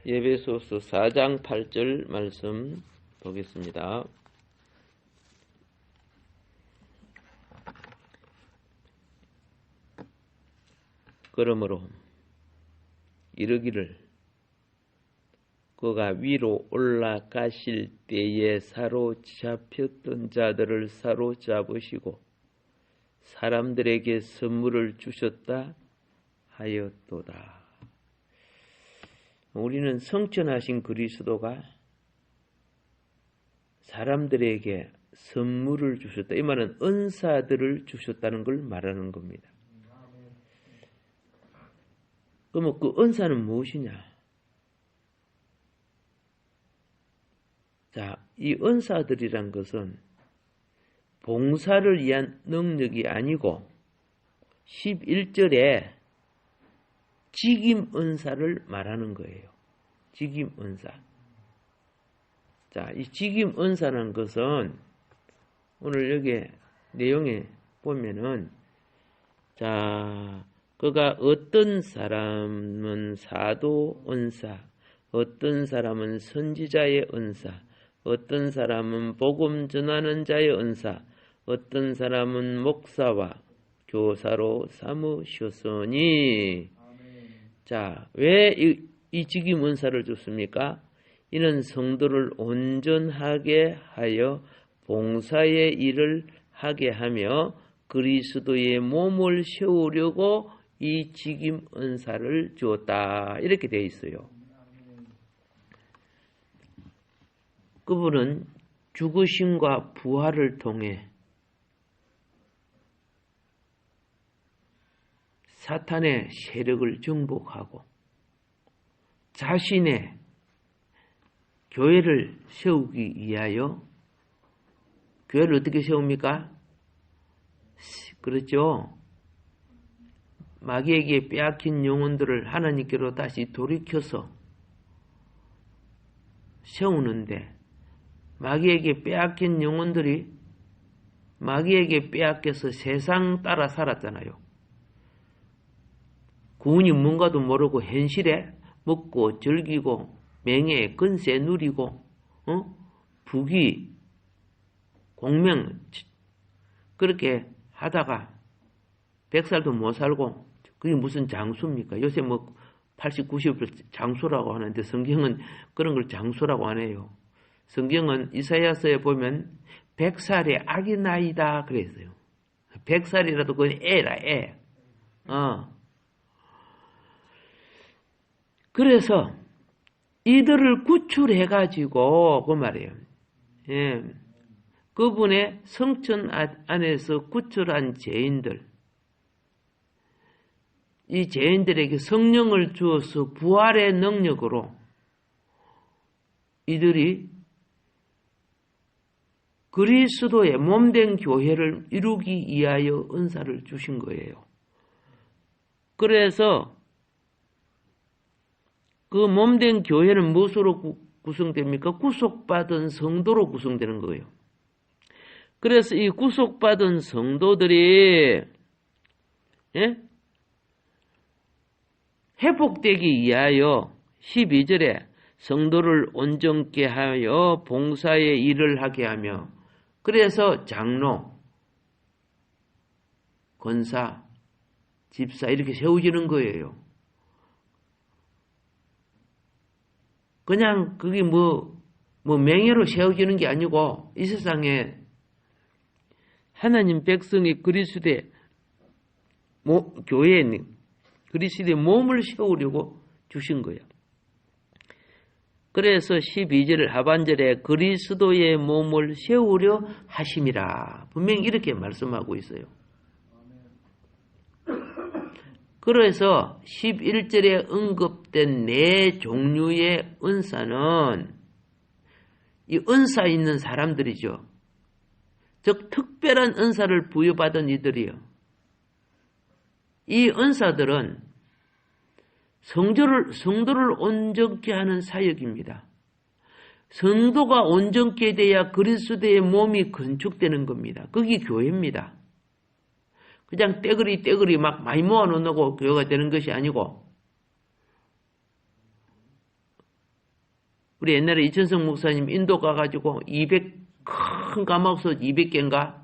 에베소서 4장 8절 말씀 보겠습니다. 그러므로 이르기를 그가 위로 올라가실 때에 사로잡혔던 자들을 사로잡으시고 사람들에게 선물을 주셨다 하였도다. 우리는 성천하신 그리스도가 사람들에게 선물을 주셨다. 이 말은 은사들을 주셨다는 걸 말하는 겁니다. 그러면 그 은사는 무엇이냐? 자, 이 은사들이란 것은 봉사를 위한 능력이 아니고 11절에 직임 은사를 말하는 거예요. 직임 은사. 자, 이 직임 은사라는 것은 오늘 여기 내용에 보면은 자, 그가 어떤 사람은 사도 은사, 어떤 사람은 선지자의 은사, 어떤 사람은 복음 전하는 자의 은사, 어떤 사람은 목사와 교사로 삼으셨으니. 자, 왜 이 직임 은사를 줬습니까? 이는 성도를 온전하게 하여 봉사의 일을 하게 하며 그리스도의 몸을 세우려고 이 직임 은사를 주었다. 이렇게 되어 있어요. 그분은 죽으심과 부활을 통해 사탄의 세력을 정복하고 자신의 교회를 세우기 위하여, 교회를 어떻게 세웁니까? 그렇죠. 마귀에게 빼앗긴 영혼들을 하나님께로 다시 돌이켜서 세우는데, 마귀에게 빼앗긴 영혼들이 마귀에게 빼앗겨서 세상 따라 살았잖아요. 구원이 뭔가도 모르고 현실에 먹고 즐기고 명예 근세 누리고 부귀 공명 그렇게 하다가 100살도 못 살고, 그게 무슨 장수입니까? 요새 뭐 80, 90을 장수라고 하는데 성경은 그런 걸 장수라고 안 해요. 성경은 이사야서에 보면 100살의 아기 나이다 그랬어요. 100살이라도 그건 애라 애. 그래서 이들을 구출해가지고 그 말이에요. 예. 그분의 성천 안에서 구출한 죄인들, 이 죄인들에게 성령을 주어서 부활의 능력으로 이들이 그리스도의 몸된 교회를 이루기 위하여 은사를 주신 거예요. 그래서 그 몸된 교회는 무엇으로 구성됩니까? 구속받은 성도로 구성되는 거예요. 그래서 이 구속받은 성도들이 회복되기 위하여 12절에 성도를 온전케 하여 봉사의 일을 하게 하며, 그래서 장로, 권사, 집사 이렇게 세워지는 거예요. 그냥 그게 뭐 명예로 세워지는 게 아니고 이 세상에 하나님 백성이 그리스도의 교회에 그리스도의 몸을 세우려고 주신 거예요. 그래서 12절 하반절에 그리스도의 몸을 세우려 하심이라 분명히 이렇게 말씀하고 있어요. 그래서 11절에 언급된 네 종류의 은사는 이 은사 있는 사람들이죠. 즉 특별한 은사를 부여받은 이들이요. 이 은사들은 성도를 온전케 하는 사역입니다. 성도가 온전케 돼야 그리스도의 몸이 건축되는 겁니다. 그게 교회입니다. 그냥 떼거리 막 많이 모아놓고 교회가 되는 것이 아니고, 우리 옛날에 이천성 목사님 인도 가가지고 큰 가마솥 200개인가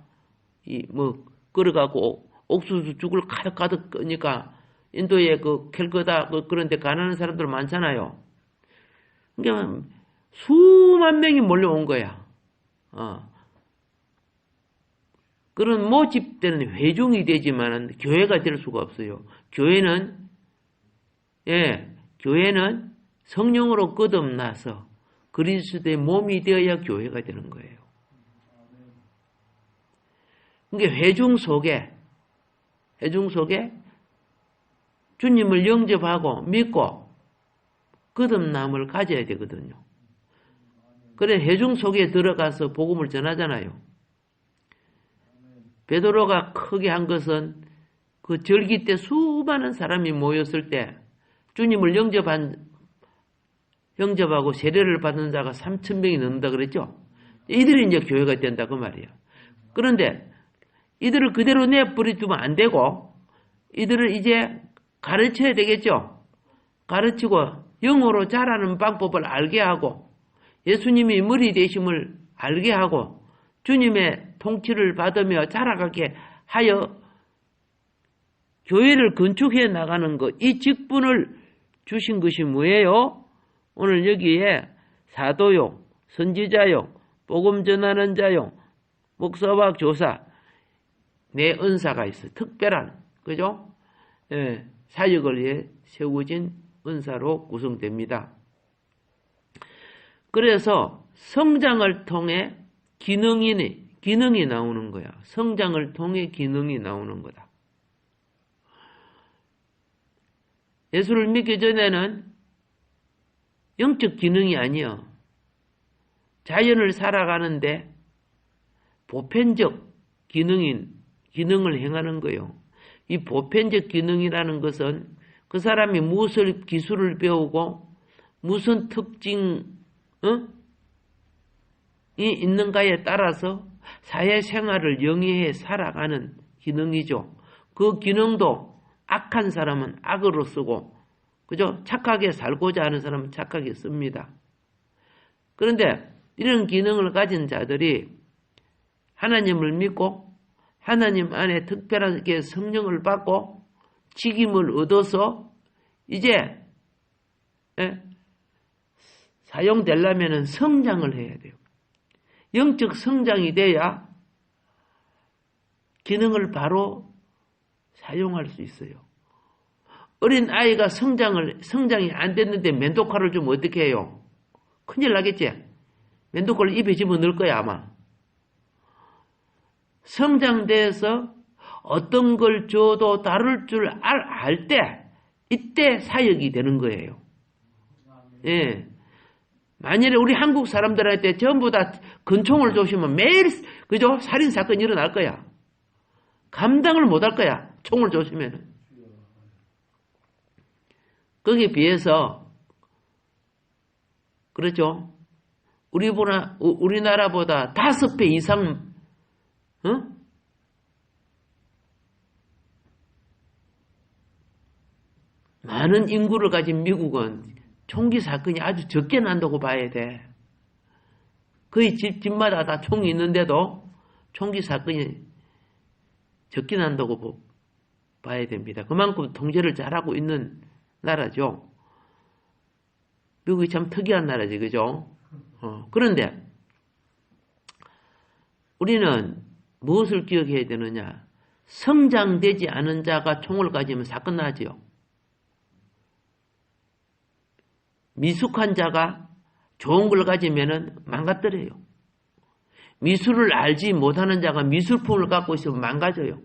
끓여갖고 옥수수 죽을 가득 끄니까 인도에 캘커다 그런 데 가난한 사람들 많잖아요. 그러니까 수만 명이 몰려온 거야. 그런 모집되는 회중이 되지만 교회가 될 수가 없어요. 교회는 성령으로 거듭나서 그리스도의 몸이 되어야 교회가 되는 거예요. 그러니까 회중 속에 주님을 영접하고 믿고 거듭남을 가져야 되거든요. 그래 회중 속에 들어가서 복음을 전하잖아요. 베드로가 크게 한 것은 그 절기 때 수많은 사람이 모였을 때 주님을 영접하고 세례를 받는 자가 3,000명이 넘는다 그랬죠. 이들이 이제 교회가 된다 그 말이에요. 그런데 이들을 그대로 내버려두면 안 되고 이들을 이제 가르쳐야 되겠죠. 가르치고 영으로 자라는 방법을 알게 하고 예수님이 머리 되심을 알게 하고 주님의 통치를 받으며 자라가게 하여 교회를 건축해 나가는 것, 이 직분을 주신 것이 뭐예요? 오늘 여기에 사도요, 선지자요, 복음 전하는 자요, 목사와 교사, 내 은사가 있어요. 특별한, 그죠? 사역을 위해 세워진 은사로 구성됩니다. 그래서 성장을 통해 기능이 나오는 거야. 성장을 통해 기능이 나오는 거다. 예수를 믿기 전에는 영적 기능이 아니요. 자연을 살아가는데 보편적 기능을 행하는 거예요. 이 보편적 기능이라는 것은 그 사람이 무슨 기술을 배우고 무슨 특징이 있는가에 따라서 사회생활을 영위해 살아가는 기능이죠. 그 기능도 악한 사람은 악으로 쓰고, 그죠? 착하게 살고자 하는 사람은 착하게 씁니다. 그런데 이런 기능을 가진 자들이 하나님을 믿고 하나님 안에 특별하게 성령을 받고 직임을 얻어서 이제 사용되려면 성장을 해야 돼요. 영적 성장이 돼야 기능을 바로 사용할 수 있어요. 어린 아이가 성장이 안 됐는데 면도칼을 주면 어떻게 해요? 큰일 나겠지? 면도칼을 입에 집어넣을 거야 아마. 성장돼서 어떤 걸 줘도 다룰 줄 알 때 이때 사역이 되는 거예요. 예. 만일에 우리 한국 사람들한테 전부 다 권총을 쏘시면 매일 그죠? 살인 사건이 일어날 거야. 감당을 못 할 거야. 총을 쏘시면은. 거기에 비해서 그렇죠? 우리나라보다 5배 이상 많은 인구를 가진 미국은 총기 사건이 아주 적게 난다고 봐야 돼. 거의 집마다 다 총이 있는데도 총기 사건이 적게 난다고 봐야 됩니다. 그만큼 통제를 잘하고 있는 나라죠. 미국이 참 특이한 나라지, 그죠? 그런데 우리는 무엇을 기억해야 되느냐? 성장되지 않은 자가 총을 가지면 사건 나지요. 미숙한 자가 좋은 걸 가지면은 망가뜨려요. 미술을 알지 못하는 자가 미술품을 갖고 있으면 망가져요.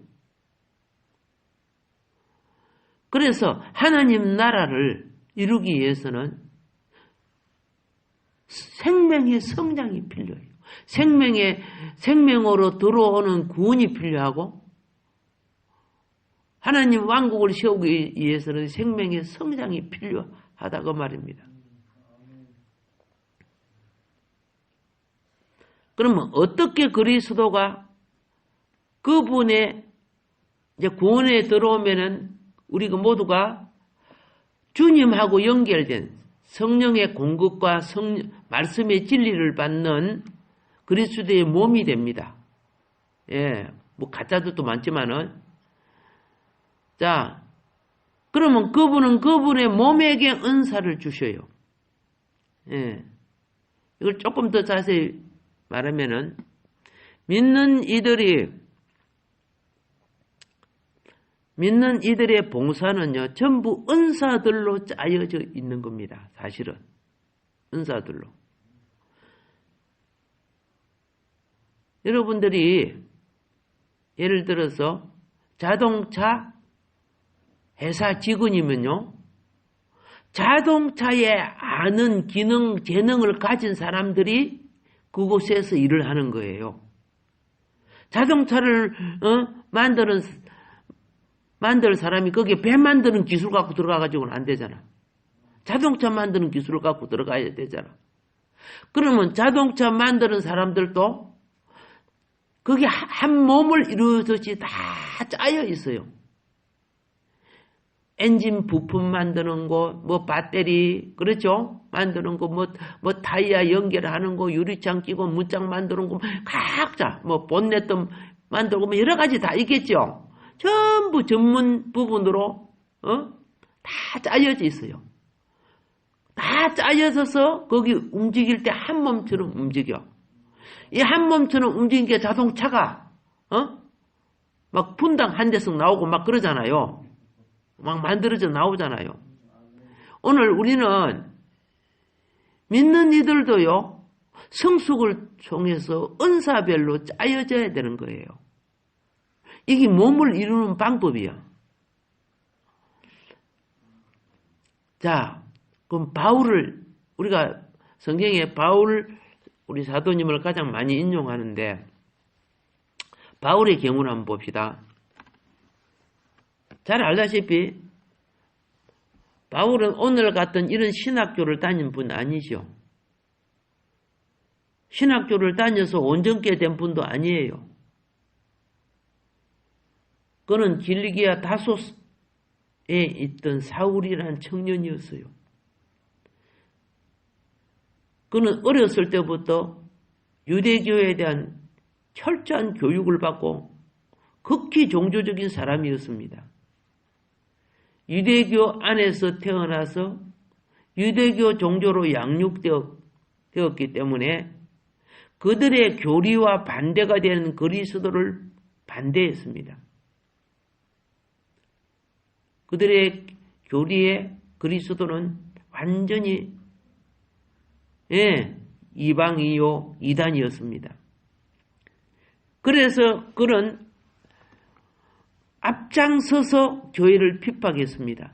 그래서 하나님 나라를 이루기 위해서는 생명의 성장이 필요해요. 생명으로 들어오는 구원이 필요하고 하나님 왕국을 세우기 위해서는 생명의 성장이 필요하다고 말입니다. 그러면 어떻게 그리스도가 그분의 이제 구원에 들어오면은 우리가 모두가 주님하고 연결된 성령의 공급과 말씀의 진리를 받는 그리스도의 몸이 됩니다. 예, 뭐 가짜도 또 많지만은. 자, 그러면 그분은 그분의 몸에게 은사를 주셔요. 예, 이걸 조금 더 자세히 말하면은 믿는 이들의 봉사는요, 전부 은사들로 짜여져 있는 겁니다. 사실은. 은사들로. 여러분들이 예를 들어서 자동차 회사 직원이면요, 자동차에 아는 기능, 재능을 가진 사람들이 그곳에서 일을 하는 거예요. 자동차를 만들 사람이 거기에 배 만드는 기술 갖고 들어가가지고는 안 되잖아. 자동차 만드는 기술을 갖고 들어가야 되잖아. 그러면 자동차 만드는 사람들도 거기 한 몸을 이루듯이 다 짜여 있어요. 엔진 부품 만드는 거, 뭐 배터리, 그렇죠? 만드는 거, 뭐 타이어 연결하는 거, 유리창 끼고 문짝 만드는 거, 각자, 뭐 본넷도 만들고, 뭐 여러 가지 다 있겠죠? 전부 전문 부분으로, 다 짜여져 있어요. 다 짜여져서 거기 움직일 때 한 몸처럼 움직여. 이 한 몸처럼 움직이는 게 자동차가, 막 분당 한 대씩 나오고 막 그러잖아요. 막 만들어져 나오잖아요. 오늘 우리는 믿는 이들도요, 성숙을 통해서 은사별로 짜여져야 되는 거예요. 이게 몸을 이루는 방법이야. 자, 그럼 우리가 성경에 우리 사도님을 가장 많이 인용하는데, 바울의 경우를 한번 봅시다. 잘 알다시피 바울은 오늘 같은 이런 신학교를 다닌 분 아니죠. 신학교를 다녀서 온전케 된 분도 아니에요. 그는 길리기아 다소스에 있던 사울이라는 청년이었어요. 그는 어렸을 때부터 유대교에 대한 철저한 교육을 받고 극히 종교적인 사람이었습니다. 유대교 안에서 태어나서 유대교 종교로 양육되었기 때문에 그들의 교리와 반대가 되는 그리스도를 반대했습니다. 그들의 교리에 그리스도는 완전히 이방이요 이단이었습니다. 그래서 그는 앞장서서 교회를 핍박했습니다.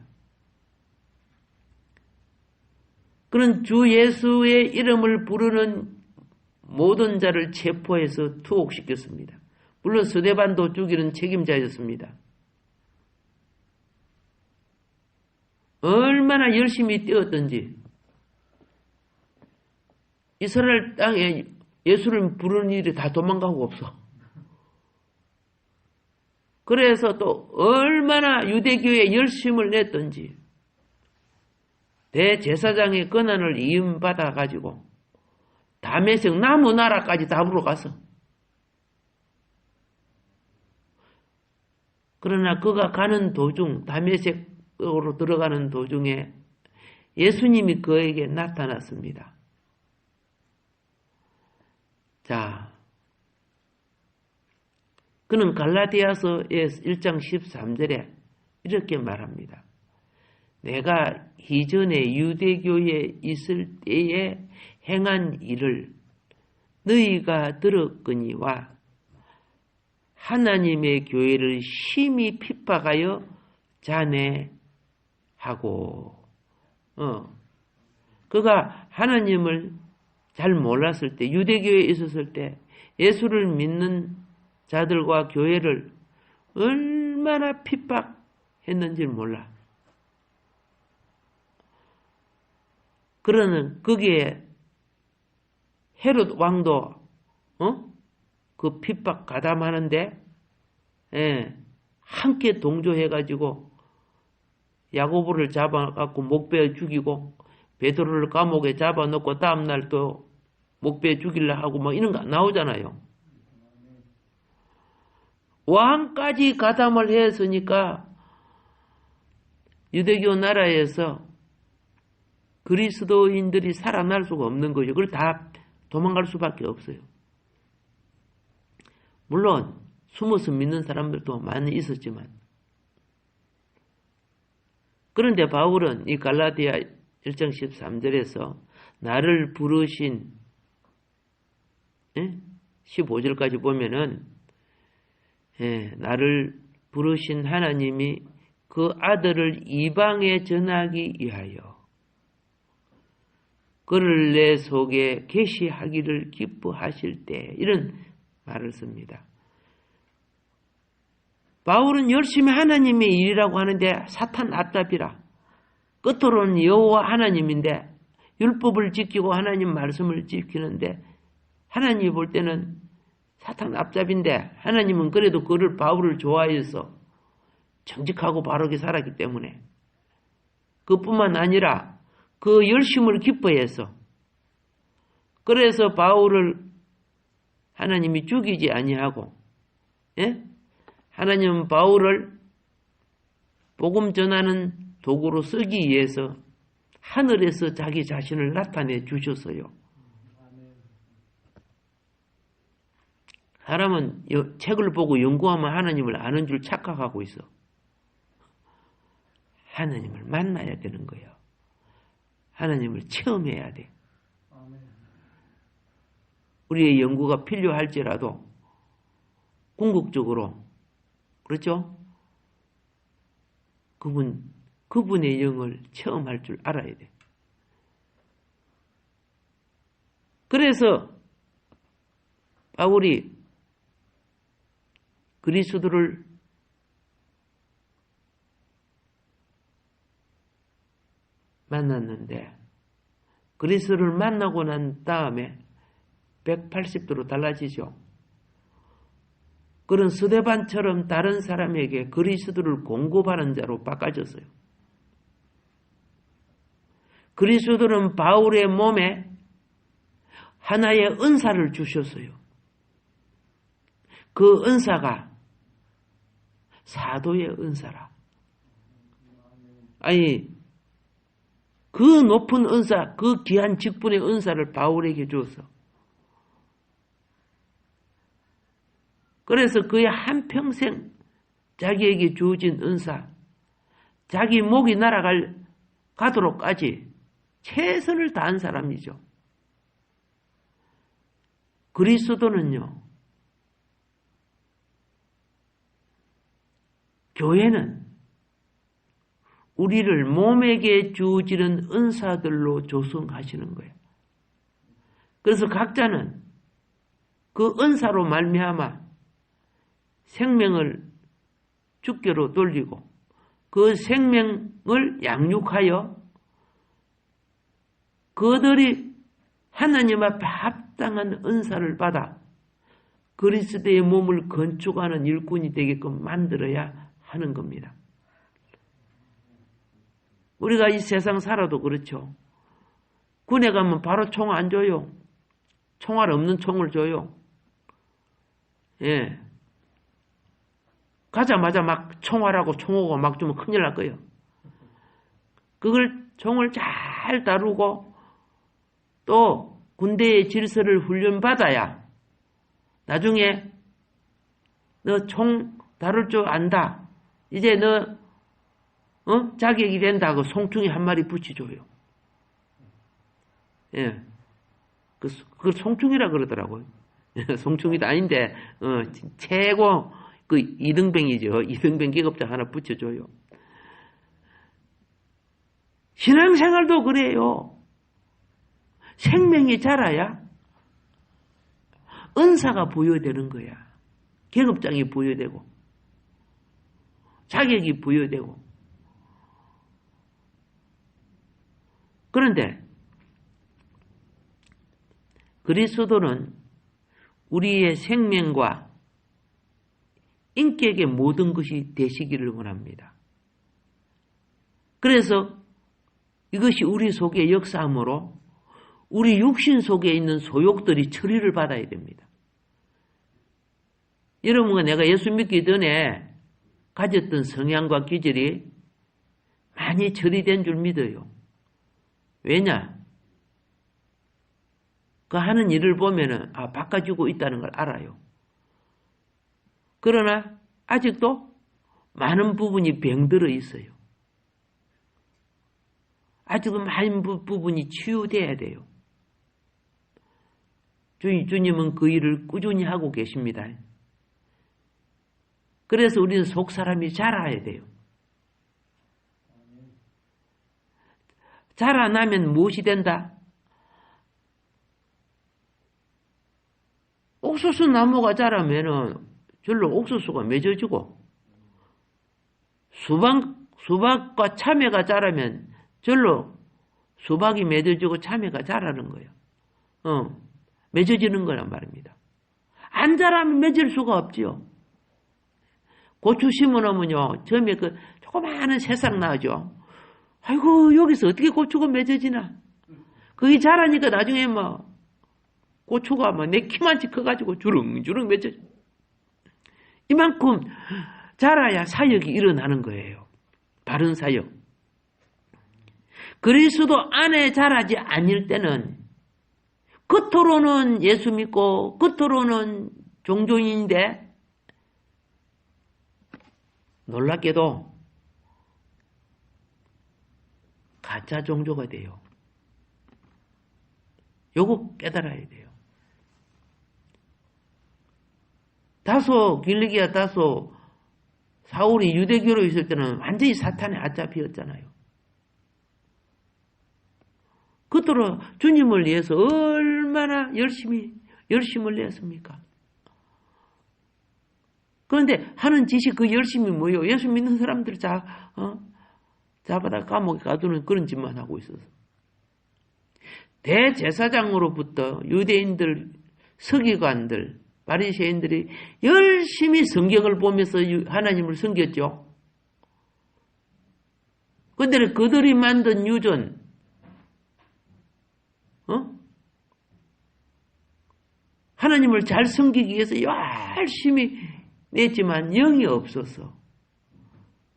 그는 주 예수의 이름을 부르는 모든 자를 체포해서 투옥시켰습니다. 물론 스데반도 죽이는 책임자였습니다. 얼마나 열심히 뛰었던지 이스라엘 땅에 예수를 부르는 일이 다 도망가고 없어. 그래서 또 얼마나 유대교에 열심을 냈던지 대제사장의 권한을 이임받아가지고 다메섹 나무나라까지 잡으러 가서, 그러나 그가 가는 도중, 다메섹으로 들어가는 도중에 예수님이 그에게 나타났습니다. 자, 그는 갈라디아서 1장 13절에 이렇게 말합니다. 내가 이전에 유대교에 있을 때에 행한 일을 너희가 들었거니와 하나님의 교회를 심히 핍박하여 잔해하고, 그가 하나님을 잘 몰랐을 때, 유대교에 있었을 때 예수를 믿는 자들과 교회를 얼마나 핍박했는지 몰라. 그러는 거기에 헤롯 왕도 그 핍박 가담하는데 함께 동조해가지고 야고보를 잡아갖고 목베어 죽이고 베드로를 감옥에 잡아놓고 다음날 또 목베 죽이려 하고 뭐 이런 거 나오잖아요. 왕까지 가담을 했으니까 유대교 나라에서 그리스도인들이 살아날 수가 없는 거죠. 그걸 다 도망갈 수밖에 없어요. 물론 숨어서 믿는 사람들도 많이 있었지만, 그런데 바울은 이 갈라디아 1장 13절에서 나를 부르신 15절까지 보면은 나를 부르신 하나님이 그 아들을 이방에 전하기 위하여 그를 내 속에 계시하기를 기뻐하실 때, 이런 말을 씁니다. 바울은 열심히 하나님의 일이라고 하는데 사탄 앞잡이라, 끝으로는 여호와 하나님인데 율법을 지키고 하나님 말씀을 지키는데 하나님이 볼 때는 사탄 앞잡인데, 하나님은 그래도 그를 바울을 좋아해서 정직하고 바르게 살았기 때문에, 그뿐만 아니라 그 열심을 기뻐해서, 그래서 바울을 하나님이 죽이지 아니하고, 하나님은 바울을 복음 전하는 도구로 쓰기 위해서 하늘에서 자기 자신을 나타내 주셨어요. 사람은 책을 보고 연구하면 하나님을 아는 줄 착각하고 있어. 하나님을 만나야 되는 거예요. 하나님을 체험해야 돼. 우리의 연구가 필요할지라도 궁극적으로, 그렇죠? 그분의 영을 체험할 줄 알아야 돼. 그래서 바울이 그리스도를 만났는데, 그리스도를 만나고 난 다음에 180도로 달라지죠. 그런 스데반처럼 다른 사람에게 그리스도를 공급하는 자로 바꿔졌어요. 그리스도는 바울의 몸에 하나의 은사를 주셨어요. 그 은사가 사도의 은사라. 아니, 그 높은 은사, 그 귀한 직분의 은사를 바울에게 주었어. 그래서 그의 한평생 자기에게 주어진 은사, 자기 목이 가도록까지 최선을 다한 사람이죠. 그리스도는요, 교회는 우리를 몸에게 주어지는 은사들로 조성하시는 거예요. 그래서 각자는 그 은사로 말미암아 생명을 주께로 돌리고 그 생명을 양육하여 그들이 하나님 앞에 합당한 은사를 받아 그리스도의 몸을 건축하는 일꾼이 되게끔 만들어야 하는 겁니다. 우리가 이 세상 살아도 그렇죠. 군에 가면 바로 총 안 줘요. 총알 없는 총을 줘요. 예. 가자마자 막 총알하고 총오고 막 주면 큰일 날 거예요. 그걸 총을 잘 다루고 또 군대의 질서를 훈련받아야 나중에 너 총 다룰 줄 안다. 이제 너 자격이 된다고 송충이 한 마리 붙여줘요. 예. 그걸 송충이라 그러더라고요. 송충이도 아닌데, 최고, 그 2등병이죠. 2등병 계급자 하나 붙여줘요. 신앙생활도 그래요. 생명이 자라야 은사가 부여되는 거야. 계급장이 부여되고, 자격이 부여되고. 그런데 그리스도는 우리의 생명과 인격의 모든 것이 되시기를 원합니다. 그래서 이것이 우리 속에 역사함으로 우리 육신 속에 있는 소욕들이 처리를 받아야 됩니다. 여러분과 내가 예수 믿기 전에 가졌던 성향과 기질이 많이 처리된 줄 믿어요. 왜냐? 그 하는 일을 보면은 바꿔주고 있다는 걸 알아요. 그러나 아직도 많은 부분이 병들어 있어요. 아직도 많은 부분이 치유돼야 돼요. 주님은 그 일을 꾸준히 하고 계십니다. 그래서 우리는 속 사람이 자라야 돼요. 자라나면 무엇이 된다? 옥수수 나무가 자라면은 절로 옥수수가 맺어지고, 수박과 참외가 자라면 절로 수박이 맺어지고 참외가 자라는 거예요. 맺어지는 거란 말입니다. 안 자라면 맺을 수가 없지요. 고추 심어놓으면요, 처음에 그 조그마한 새싹 나죠. 아이고, 여기서 어떻게 고추가 맺어지나? 그게 자라니까 나중에 고추가 내 키만치 커가지고 주렁주렁 맺어져. 이만큼 자라야 사역이 일어나는 거예요. 바른 사역. 그리스도 안에 자라지 않을 때는 겉으로는 예수 믿고 겉으로는 종교인인데 놀랍게도 가짜 종교가 돼요. 요거 깨달아야 돼요. 길리기아 다소 사울이 유대교로 있을 때는 완전히 사탄의 아짜피였잖아요. 그토록 주님을 위해서 얼마나 열심을 냈습니까? 그런데 하는 짓이 그 열심이 뭐예요? 예수 믿는 사람들 잡아다 감옥에 가두는 그런 짓만 하고 있어서. 대제사장으로부터 유대인들, 서기관들, 바리새인들이 열심히 성경을 보면서 하나님을 섬겼죠. 그런데 그들이 만든 유전, 하나님을 잘 섬기기 위해서 열심히 냈지만 영이 없어서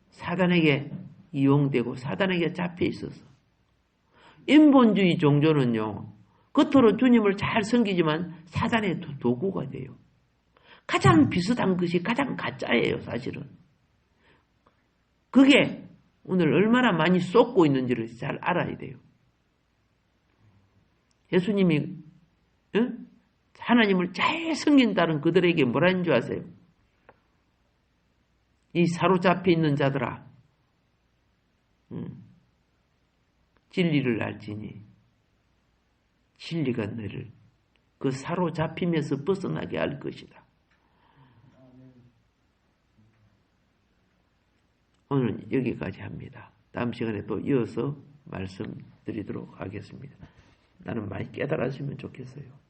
사단에게 이용되고 사단에게 잡혀 있어서. 인본주의 종교는요, 겉으로 주님을 잘 섬기지만 사단의 도구가 돼요. 가장 비슷한 것이 가장 가짜예요, 사실은. 그게 오늘 얼마나 많이 쏟고 있는지를 잘 알아야 돼요. 예수님이 하나님을 잘 섬긴다는 그들에게 뭐라는 줄 아세요? 이 사로잡혀 있는 자들아, 진리를 알지니 진리가 너를 그 사로잡히면서 벗어나게 할 것이다. 오늘 여기까지 합니다. 다음 시간에 또 이어서 말씀드리도록 하겠습니다. 나는 많이 깨달았으면 좋겠어요.